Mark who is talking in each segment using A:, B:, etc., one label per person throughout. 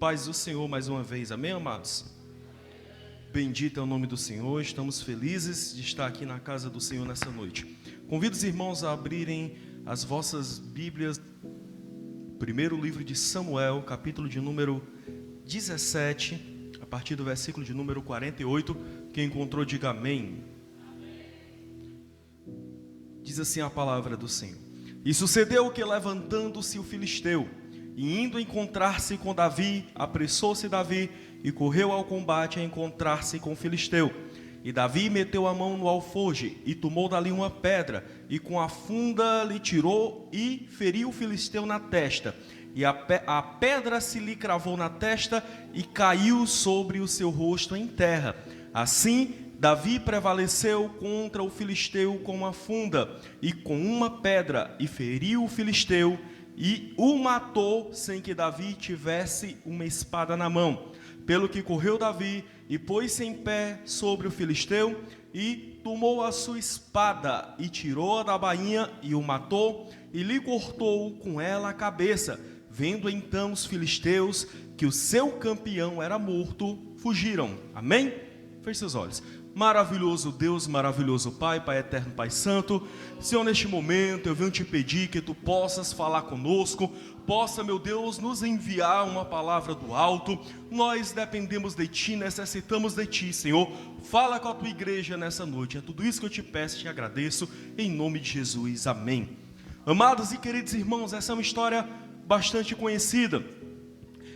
A: Paz do Senhor mais uma vez, amém, amados? Bendito é o nome do Senhor, estamos felizes de estar aqui na casa do Senhor nessa noite. Convido os irmãos a abrirem as vossas Bíblias, primeiro livro de Samuel, capítulo de número 17, a partir do versículo de número 48, quem encontrou diga amém. Diz assim a palavra do Senhor: E sucedeu que, levantando-se o filisteu, e indo encontrar-se com Davi, apressou-se Davi e correu ao combate a encontrar-se com o filisteu. E Davi meteu a mão no alforje e tomou dali uma pedra, e com a funda lhe tirou e feriu o filisteu na testa. E a pedra se lhe cravou na testa e caiu sobre o seu rosto em terra. Assim Davi prevaleceu contra o filisteu com a funda e com uma pedra, e feriu o filisteu e o matou sem que Davi tivesse uma espada na mão. Pelo que correu Davi e pôs-se em pé sobre o filisteu e tomou a sua espada e tirou-a da bainha e o matou e lhe cortou com ela a cabeça. Vendo então os filisteus que o seu campeão era morto, fugiram. Amém? Feche seus olhos. Maravilhoso Deus, maravilhoso Pai, Pai eterno, Pai santo, Senhor, neste momento eu venho te pedir que tu possas falar conosco, possa, meu Deus, nos enviar uma palavra do alto. Nós dependemos de ti, necessitamos de ti, Senhor. Fala com a tua igreja nessa noite, é tudo isso que eu te peço e te agradeço, em nome de Jesus, amém. Amados e queridos irmãos, essa é uma história bastante conhecida,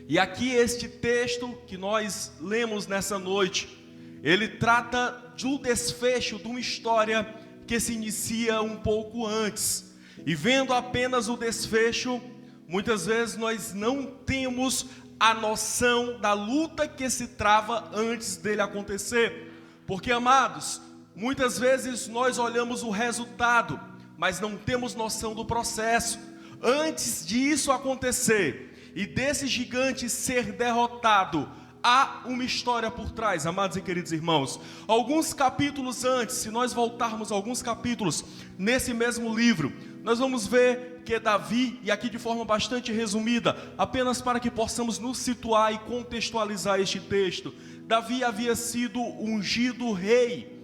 A: e aqui este texto que nós lemos nessa noite, ele trata de um desfecho de uma história que se inicia um pouco antes. E vendo apenas o desfecho, muitas vezes nós não temos a noção da luta que se trava antes dele acontecer. Porque, amados, muitas vezes nós olhamos o resultado, mas não temos noção do processo. Antes disso acontecer e desse gigante ser derrotado, há uma história por trás, amados e queridos irmãos. Alguns capítulos antes, se nós voltarmos alguns capítulos nesse mesmo livro, nós vamos ver que Davi, e aqui de forma bastante resumida, apenas para que possamos nos situar e contextualizar este texto, Davi havia sido ungido rei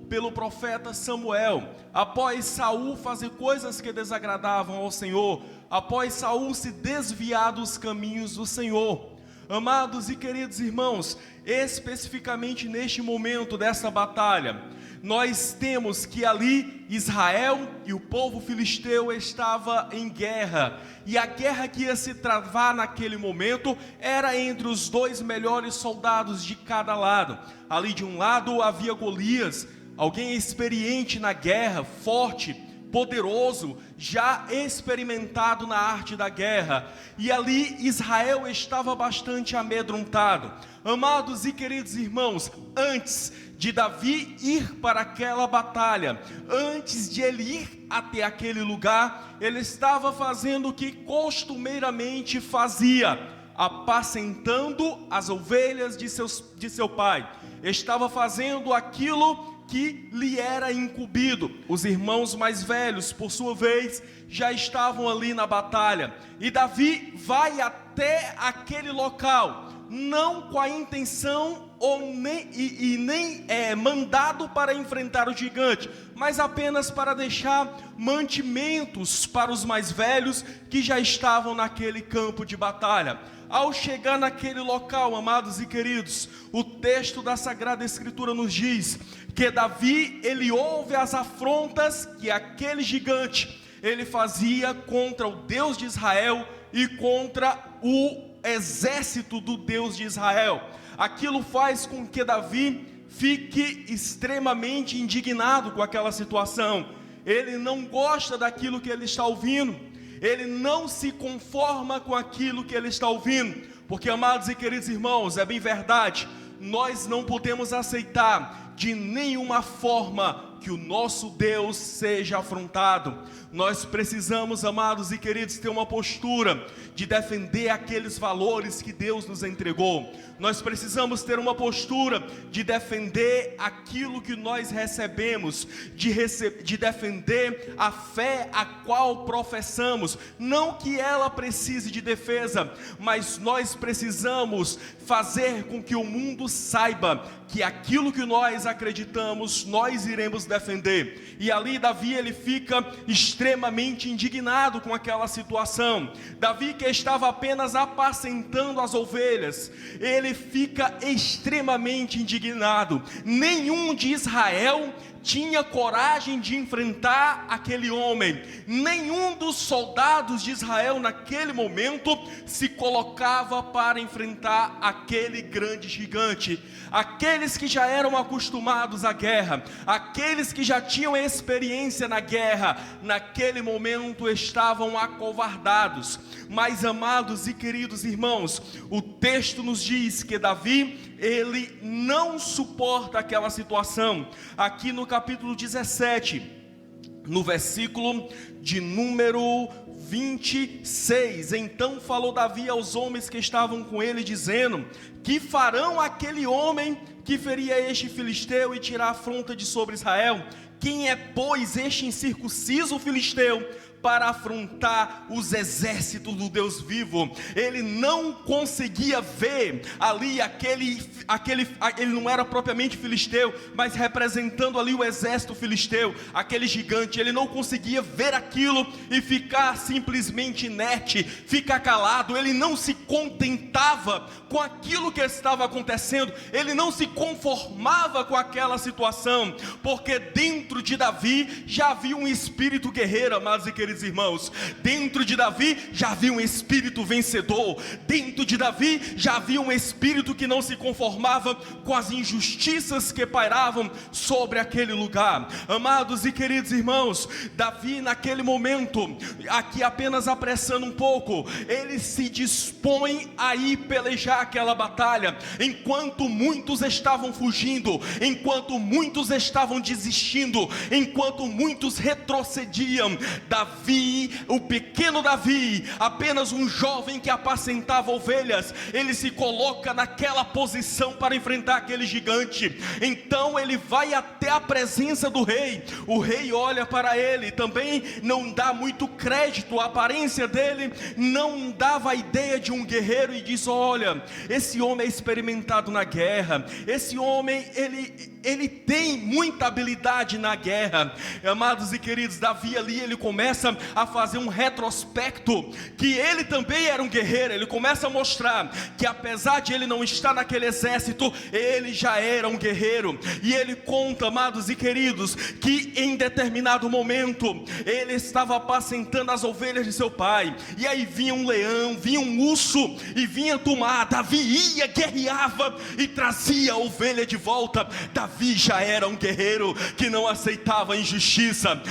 A: pelo profeta Samuel, após Saul fazer coisas que desagradavam ao Senhor, após Saul se desviar dos caminhos do Senhor. Amados e queridos irmãos, especificamente neste momento dessa batalha, nós temos que ali Israel e o povo filisteu estava em guerra, e a guerra que ia se travar naquele momento era entre os dois melhores soldados de cada lado. Ali de um lado havia Golias, alguém experiente na guerra, forte, poderoso, já experimentado na arte da guerra, e ali Israel estava bastante amedrontado. Amados e queridos irmãos, antes de Davi ir para aquela batalha, antes de ele ir até aquele lugar, ele estava fazendo o que costumeiramente fazia: apacentando as ovelhas de seu pai. Estava fazendo aquilo que lhe era incumbido. Os irmãos mais velhos, por sua vez, já estavam ali na batalha, e Davi vai até aquele local, não com a intenção nem mandado para enfrentar o gigante, mas apenas para deixar mantimentos para os mais velhos que já estavam naquele campo de batalha. Ao chegar naquele local, amados e queridos, o texto da Sagrada Escritura nos diz que Davi, ele ouve as afrontas que aquele gigante, ele fazia contra o Deus de Israel e contra o exército do Deus de Israel. Aquilo faz com que Davi fique extremamente indignado com aquela situação. Ele não gosta daquilo que ele está ouvindo, ele não se conforma com aquilo que ele está ouvindo, porque, amados e queridos irmãos, é bem verdade, nós não podemos aceitar de nenhuma forma que o nosso Deus seja afrontado. Nós precisamos, amados e queridos, ter uma postura de defender aqueles valores que Deus nos entregou. Nós precisamos ter uma postura de defender aquilo que nós recebemos, de defender a fé a qual professamos. Não que ela precise de defesa, mas nós precisamos fazer com que o mundo saiba que aquilo que nós acreditamos, nós iremos defender. E ali Davi, ele fica extremamente indignado com aquela situação. Davi, que estava apenas apacentando as ovelhas, ele fica extremamente indignado. Nenhum de Israel tinha coragem de enfrentar aquele homem. Nenhum dos soldados de Israel naquele momento se colocava para enfrentar aquele grande gigante. Aqueles que já eram acostumados à guerra, aqueles que já tinham experiência na guerra, naquele momento estavam acovardados. Mas, amados e queridos irmãos, o texto nos diz que Davi, ele não suporta aquela situação. Aqui no capítulo 17, no versículo de número 26, então falou Davi aos homens que estavam com ele, dizendo: que farão aquele homem que feria este filisteu e tirar a afronta de sobre Israel? Quem é, pois, este incircunciso filisteu para afrontar os exércitos do Deus vivo? Ele não conseguia ver ali ele não era propriamente filisteu, mas representando ali o exército filisteu, aquele gigante. Ele não conseguia ver aquilo e ficar simplesmente inerte, ficar calado. Ele não se contentava com aquilo que estava acontecendo, ele não se conformava com aquela situação, porque dentro de Davi já havia um espírito guerreiro, amados e queridos irmãos. Dentro de Davi já havia um espírito vencedor. Dentro de Davi já havia um espírito que não se conformava com as injustiças que pairavam sobre aquele lugar. Amados e queridos irmãos, Davi naquele momento, aqui apenas apressando um pouco, ele se dispõe a ir pelejar aquela batalha, enquanto muitos estavam fugindo, enquanto muitos estavam desistindo, enquanto muitos retrocediam. Davi, o pequeno Davi, apenas um jovem que apacentava ovelhas, ele se coloca naquela posição para enfrentar aquele gigante. Então ele vai até a presença do rei. O rei olha para ele, também não dá muito crédito, a aparência dele não dava a ideia de um guerreiro, e diz: olha, esse homem é experimentado na guerra, esse homem ele tem muita habilidade na guerra. Amados e queridos, Davi ali, ele começa a fazer um retrospecto, que ele também era um guerreiro. Ele começa a mostrar que apesar de ele não estar naquele exército, ele já era um guerreiro. E ele conta, amados e queridos, que em determinado momento ele estava apacentando as ovelhas de seu pai, e aí vinha um leão, vinha um urso e vinha tomar. Davi ia, guerreava e trazia a ovelha de volta. Davi já era um guerreiro que não aceitava injustiça.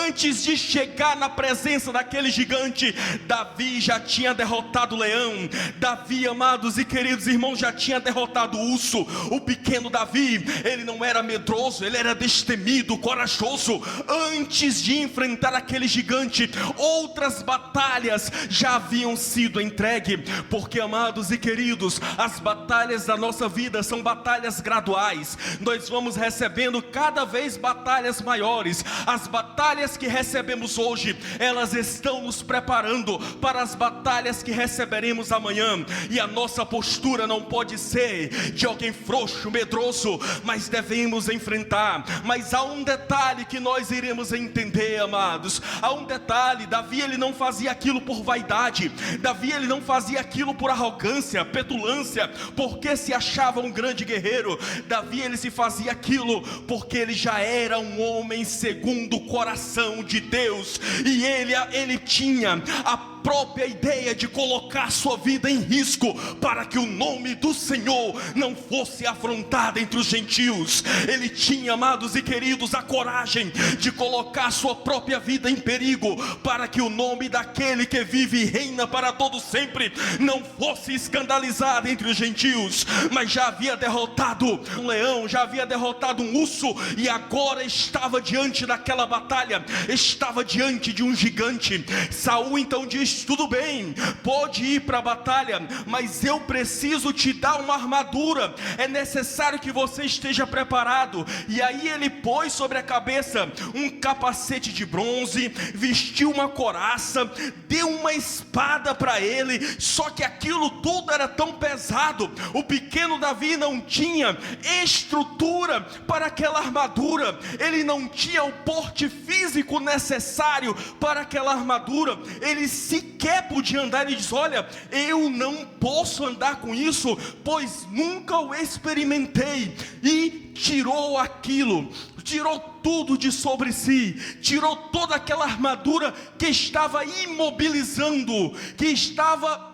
A: Antes de chegar na presença daquele gigante, Davi já tinha derrotado o leão. Davi, amados e queridos irmãos, já tinha derrotado o urso. O pequeno Davi, ele não era medroso, ele era destemido, corajoso. Antes de enfrentar aquele gigante, outras batalhas já haviam sido entregues. Porque, amados e queridos, as batalhas da nossa vida são batalhas graduais. Nós vamos recebendo cada vez batalhas maiores. As batalhas que recebemos hoje, elas estão nos preparando para as batalhas que receberemos amanhã. E a nossa postura não pode ser de alguém frouxo, medroso, mas devemos enfrentar. Mas há um detalhe que nós iremos entender, amados. Há um detalhe: Davi, ele não fazia aquilo por vaidade. Davi, ele não fazia aquilo por arrogância, petulância, porque se achava um grande guerreiro. Davi, ele se fazia aquilo porque ele já era um homem segundo o coração de Deus, e ele tinha a própria ideia de colocar sua vida em risco, para que o nome do Senhor não fosse afrontado entre os gentios. Ele tinha, amados e queridos, a coragem de colocar sua própria vida em perigo, para que o nome daquele que vive e reina para todo sempre não fosse escandalizado entre os gentios. Mas já havia derrotado um leão, já havia derrotado um urso, e agora estava diante daquela batalha, estava diante de um gigante. Saul então diz: tudo bem, pode ir para a batalha, mas eu preciso te dar uma armadura, é necessário que você esteja preparado. E aí ele pôs sobre a cabeça um capacete de bronze, vestiu uma couraça, deu uma espada para ele. Só que aquilo tudo era tão pesado, o pequeno Davi não tinha estrutura para aquela armadura, ele não tinha o porte físico necessário para aquela armadura, ele sequer podia andar. Ele diz: olha, eu não posso andar com isso, pois nunca o experimentei. E tirou aquilo, tirou tudo de sobre si, tirou toda aquela armadura que estava imobilizando, que estava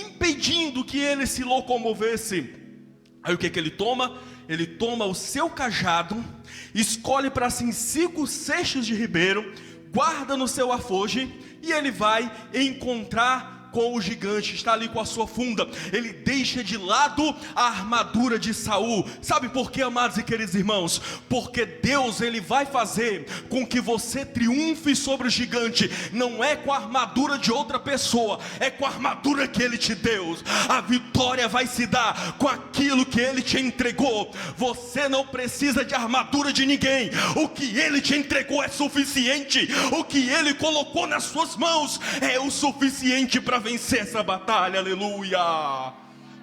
A: impedindo que ele se locomovesse. Aí o que ele toma? Ele toma o seu cajado, escolhe para si 5 seixos de ribeiro, guarda no seu afoge, e ele vai encontrar com o gigante. Está ali com a sua funda. Ele deixa de lado a armadura de Saul. Sabe por quê, amados e queridos irmãos? Porque Deus, ele vai fazer com que você triunfe sobre o gigante, não é com a armadura de outra pessoa, é com a armadura que ele te deu. A vitória vai se dar com aquilo que ele te entregou. Você não precisa de armadura de ninguém. O que ele te entregou é suficiente. O que ele colocou nas suas mãos é o suficiente para vencer essa batalha. Aleluia,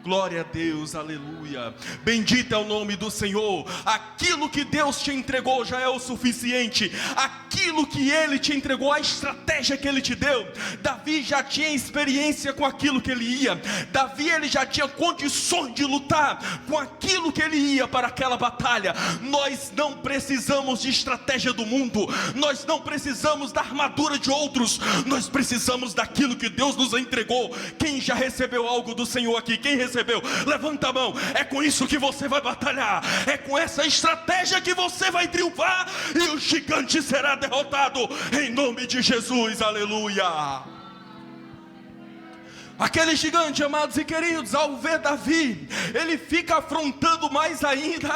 A: glória a Deus, aleluia, bendito é o nome do Senhor. Aquilo que Deus te entregou já é o suficiente. Aquilo que Ele te entregou, a estratégia que Ele te deu, Davi já tinha experiência com aquilo que ele ia. Davi, ele já tinha condições de lutar com aquilo que ele ia para aquela batalha. Nós não precisamos de estratégia do mundo, nós não precisamos da armadura de outros, nós precisamos daquilo que Deus nos entregou. Quem já recebeu algo do Senhor aqui? Quem recebeu? Levanta a mão. É com isso que você vai batalhar, é com essa estratégia que você vai triunfar, e o gigante será derrotado em nome de Jesus, aleluia. Aquele gigante, amados e queridos, ao ver Davi, ele fica afrontando mais ainda.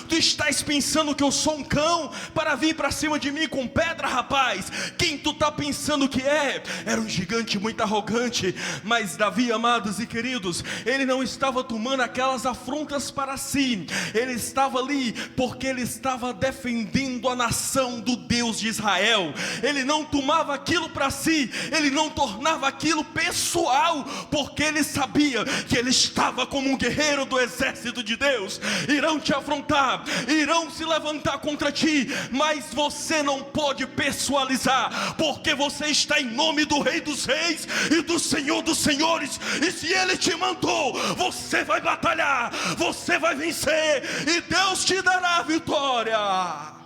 A: Tu estás pensando que eu sou um cão para vir para cima de mim com pedra, rapaz? Quem tu está pensando que é? Era um gigante muito arrogante. Mas Davi, amados e queridos, ele não estava tomando aquelas afrontas para si. Ele estava ali porque ele estava defendendo a nação do Deus de Israel. Ele não tomava aquilo para si, ele não tornava aquilo pessoal, porque ele sabia que ele estava como um guerreiro do exército de Deus. Irão te afrontar, irão se levantar contra ti, mas você não pode pessoalizar, porque você está em nome do Rei dos Reis e do Senhor dos Senhores. E se Ele te mandou, você vai batalhar, você vai vencer, e Deus te dará a vitória.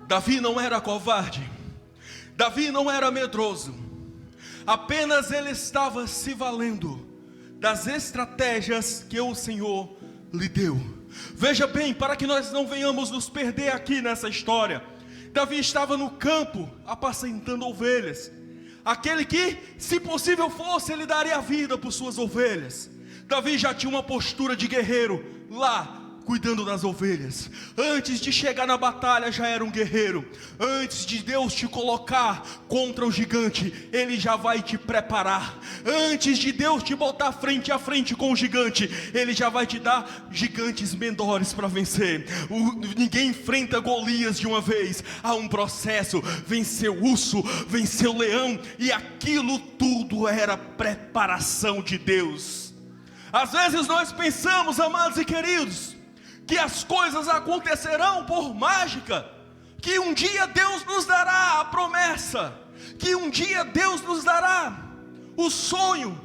A: Davi não era covarde, Davi não era medroso, apenas ele estava se valendo das estratégias que o Senhor lhe deu. Veja bem, para que nós não venhamos nos perder aqui nessa história, Davi estava no campo apacentando ovelhas. Aquele que, se possível fosse, ele daria a vida por suas ovelhas. Davi já tinha uma postura de guerreiro lá, cuidando das ovelhas. Antes de chegar na batalha já era um guerreiro. Antes de Deus te colocar contra o gigante, Ele já vai te preparar. Antes de Deus te botar frente a frente com o gigante, Ele já vai te dar gigantes menores para vencer. Ninguém enfrenta Golias de uma vez. Há um processo. Venceu o urso, venceu o leão, e aquilo tudo era preparação de Deus. Às vezes nós pensamos, amados e queridos, que as coisas acontecerão por mágica, que um dia Deus nos dará a promessa, que um dia Deus nos dará o sonho,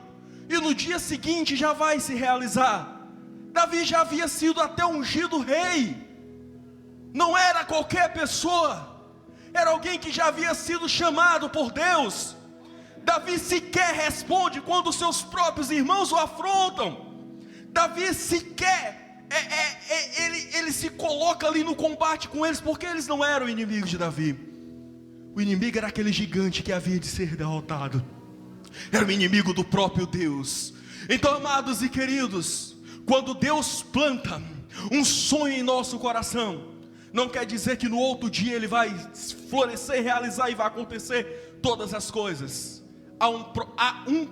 A: e no dia seguinte já vai se realizar. Davi já havia sido até ungido rei, não era qualquer pessoa, era alguém que já havia sido chamado por Deus. Davi sequer responde quando seus próprios irmãos o afrontam. Davi sequer, ele se coloca ali no combate com eles, porque eles não eram inimigos de Davi. O inimigo era aquele gigante que havia de ser derrotado, era o inimigo do próprio Deus. Então, amados e queridos, quando Deus planta um sonho em nosso coração, não quer dizer que no outro dia ele vai florescer, realizar e vai acontecer todas as coisas. Há um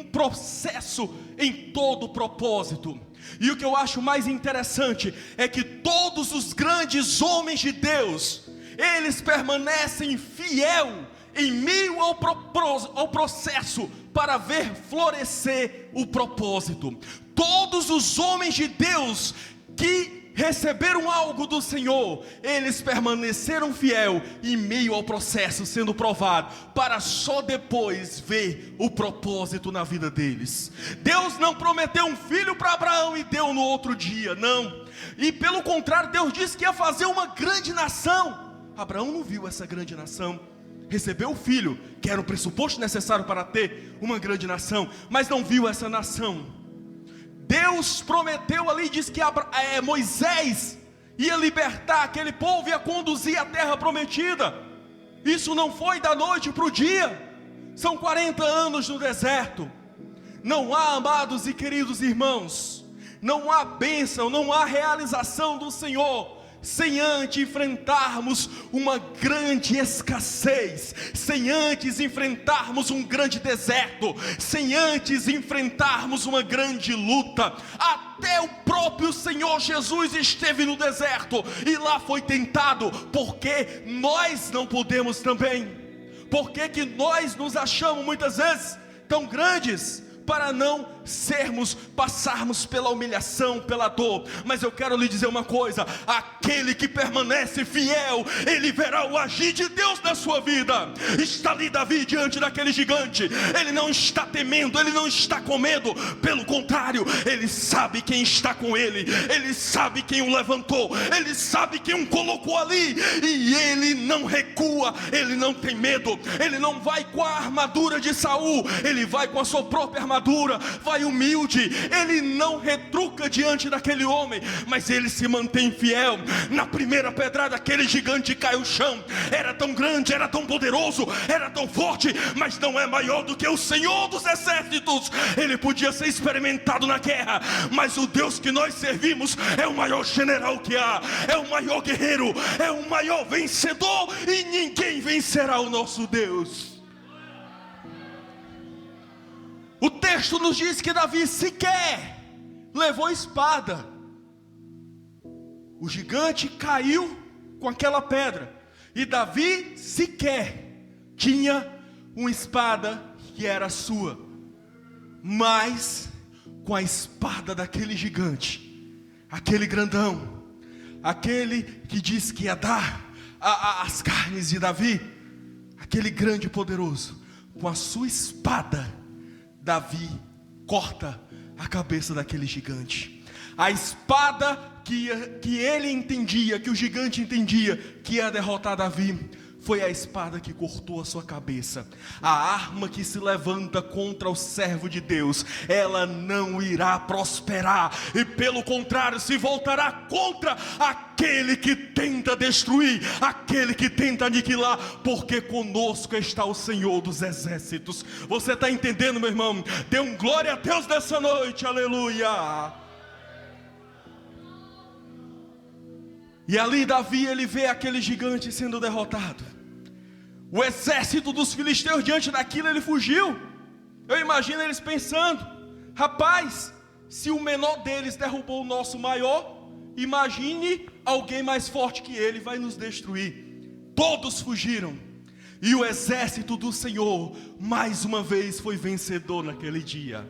A: processo em todo propósito. E o que eu acho mais interessante é que todos os grandes homens de Deus, eles permanecem fiel em meio ao processo para ver florescer o propósito. Todos os homens de Deus que receberam algo do Senhor, eles permaneceram fiel em meio ao processo sendo provado, para só depois ver o propósito na vida deles. Deus não prometeu um filho para Abraão e deu no outro dia, não. E pelo contrário, Deus disse que ia fazer uma grande nação. Abraão não viu essa grande nação, recebeu o filho, que era o pressuposto necessário para ter uma grande nação, mas não viu essa nação. Deus prometeu ali, diz que Moisés ia libertar aquele povo, ia conduzir a terra prometida. Isso não foi da noite para o dia, são 40 anos no deserto. Não há, amados e queridos irmãos, não há bênção, não há realização do Senhor sem antes enfrentarmos uma grande escassez, sem antes enfrentarmos um grande deserto, sem antes enfrentarmos uma grande luta. Até o próprio Senhor Jesus esteve no deserto e lá foi tentado. Porque nós não podemos também? Por que nós nos achamos muitas vezes tão grandes para não passarmos pela humilhação, pela dor? Mas eu quero lhe dizer uma coisa: aquele que permanece fiel, ele verá o agir de Deus na sua vida. Está ali Davi diante daquele gigante, ele não está temendo, ele não está com medo, pelo contrário, ele sabe quem está com ele, ele sabe quem o levantou, ele sabe quem o colocou ali, e ele não recua, ele não tem medo, ele não vai com a armadura de Saul, ele vai com a sua própria armadura, vai humilde, ele não retruca diante daquele homem, mas ele se mantém fiel. Na primeira pedrada aquele gigante cai ao chão, era tão grande, era tão poderoso, era tão forte, mas não é maior do que o Senhor dos exércitos. Ele podia ser experimentado na guerra, mas o Deus que nós servimos é o maior general que há, é o maior guerreiro, é o maior vencedor, e ninguém vencerá o nosso Deus. O texto nos diz que Davi sequer levou espada. O gigante caiu com aquela pedra, e Davi sequer tinha uma espada que era sua. Mas com a espada daquele gigante, aquele grandão, aquele que disse que ia dar as carnes de Davi, aquele grande e poderoso, com a sua espada Davi corta a cabeça daquele gigante. A espada que ele entendia, que o gigante entendia que ia derrotar Davi, foi a espada que cortou a sua cabeça. A arma que se levanta contra o servo de Deus, ela não irá prosperar, e pelo contrário, se voltará contra aquele que tenta destruir, aquele que tenta aniquilar, porque conosco está o Senhor dos exércitos. Você está entendendo, meu irmão? Dê um glória a Deus nessa noite, aleluia. E ali Davi, ele vê aquele gigante sendo derrotado. O exército dos filisteus, diante daquilo, ele fugiu. Eu imagino eles pensando: rapaz, se o menor deles derrubou o nosso maior, imagine alguém mais forte que ele vai nos destruir. Todos fugiram, e o exército do Senhor mais uma vez foi vencedor naquele dia.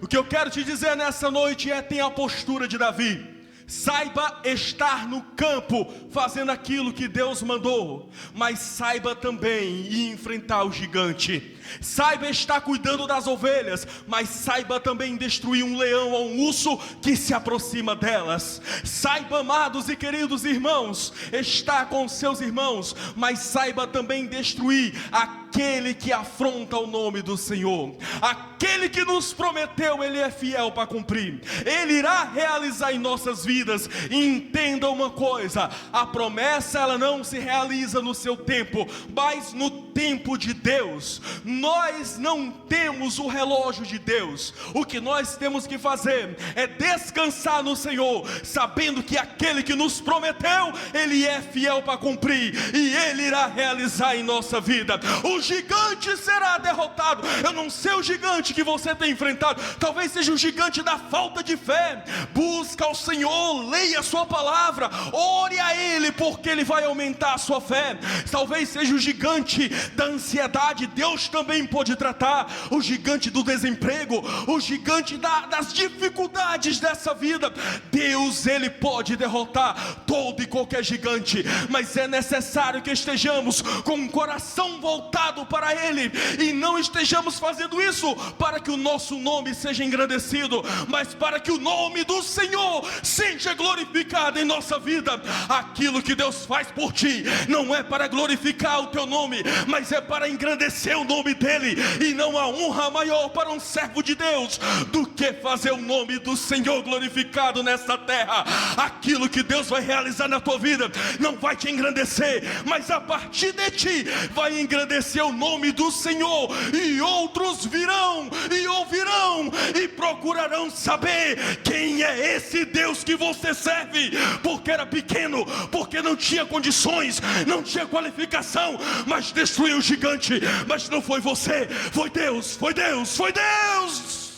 A: O que eu quero te dizer nessa noite é: tenha a postura de Davi. Saiba estar no campo fazendo aquilo que Deus mandou, mas saiba também ir enfrentar o gigante. Saiba estar cuidando das ovelhas, mas saiba também destruir um leão ou um urso que se aproxima delas. Saiba, amados e queridos irmãos, estar com seus irmãos, mas saiba também destruir aquele que afronta o nome do Senhor. Aquele que nos prometeu, Ele é fiel para cumprir. Ele irá realizar em nossas vidas. E entenda uma coisa: a promessa ela não se realiza no seu tempo, mas no tempo de Deus. Nós não temos o relógio de Deus. O que nós temos que fazer é descansar no Senhor, sabendo que aquele que nos prometeu, Ele é fiel para cumprir, e Ele irá realizar em nossa vida. O gigante será derrotado. Eu não sei o gigante que você tem enfrentado, talvez seja o gigante da falta de fé. Busca ao Senhor, leia a sua palavra, ore a Ele, porque Ele vai aumentar a sua fé. Talvez seja o gigante da ansiedade, Deus também pode tratar. O gigante do desemprego, o gigante das dificuldades dessa vida, Deus Ele pode derrotar todo e qualquer gigante. Mas é necessário que estejamos com o coração voltado para Ele, e não estejamos fazendo isso para que o nosso nome seja engrandecido, mas para que o nome do Senhor seja glorificado em nossa vida. Aquilo que Deus faz por ti não é para glorificar o teu nome, mas é para engrandecer o nome dEle. E não há honra maior para um servo de Deus do que fazer o nome do Senhor glorificado nesta terra. Aquilo que Deus vai realizar na tua vida não vai te engrandecer, mas a partir de ti vai engrandecer o nome do Senhor. E outros virão e ouvirão e procurarão saber quem é esse Deus que você serve. Porque era pequeno, porque não tinha condições, não tinha qualificação, mas destruiu o gigante. Mas não foi você, foi Deus, foi Deus, foi Deus.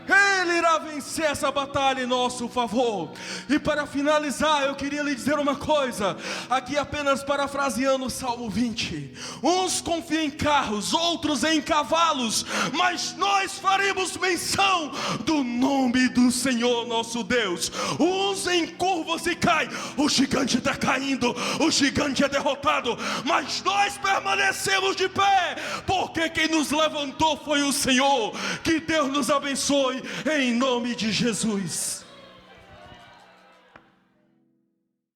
A: Ele irá vencer essa batalha em nosso favor. E para finalizar, eu queria lhe dizer uma coisa, aqui apenas parafraseando o Salmo 20: uns confiam em carros, outros em cavalos, mas nós faremos menção do nome do Senhor nosso Deus. Uns em curvas e caem, o gigante está caindo, o gigante é derrotado, mas nós permanecemos de pé, porque quem nos levantou foi o Senhor. Que Deus nos abençoe em nome de Jesus.